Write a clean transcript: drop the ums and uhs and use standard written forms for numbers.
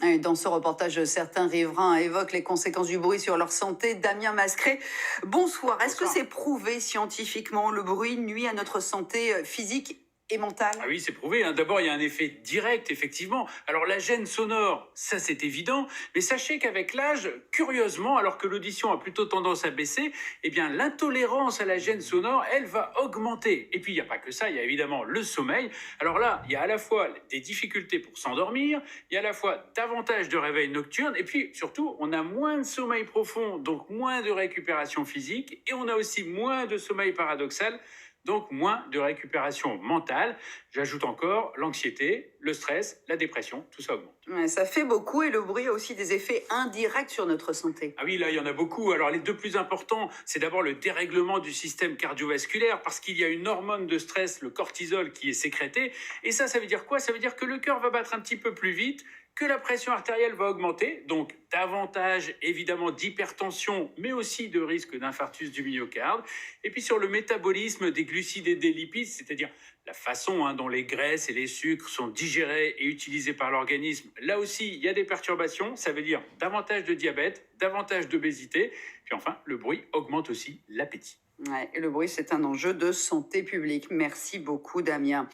Et dans ce reportage, certains riverains évoquent les conséquences du bruit sur leur santé. Damien Mascret, bonsoir. Est-ce que Bonsoir. c'est prouvé scientifiquement, le bruit nuit à notre santé physique et Ah mentale? oui, c'est prouvé, hein. D'abord, il y a un effet direct, effectivement. Alors, la gêne sonore, ça c'est évident. Mais sachez qu'avec l'âge, curieusement, alors que l'audition a plutôt tendance à baisser, eh bien, l'intolérance à la gêne sonore, elle va augmenter. Et puis, il n'y a pas que ça, il y a évidemment le sommeil. Alors là, il y a à la fois des difficultés pour s'endormir, il y a à la fois davantage de réveils nocturnes, et puis surtout, on a moins de sommeil profond, donc moins de récupération physique, et on a aussi moins de sommeil paradoxal, donc moins de récupération mentale. J'ajoute encore l'anxiété, le stress, la dépression, tout ça augmente. Ouais, ça fait beaucoup et le bruit a aussi des effets indirects sur notre santé. Ah oui, là, il y en a beaucoup. Alors, les deux plus importants, c'est d'abord le dérèglement du système cardiovasculaire, parce qu'il y a une hormone de stress, le cortisol, qui est sécrétée. Et ça veut dire quoi? Ça veut dire que le cœur va battre un petit peu plus vite, que la pression artérielle va augmenter, donc davantage évidemment d'hypertension, mais aussi de risque d'infarctus du myocarde. Et puis sur le métabolisme des glucides et des lipides, c'est-à-dire la façon dont les graisses et les sucres sont digérés et utilisés par l'organisme, là aussi il y a des perturbations, ça veut dire davantage de diabète, davantage d'obésité, puis enfin le bruit augmente aussi l'appétit. Ouais, et le bruit, c'est un enjeu de santé publique. Merci beaucoup, Damien.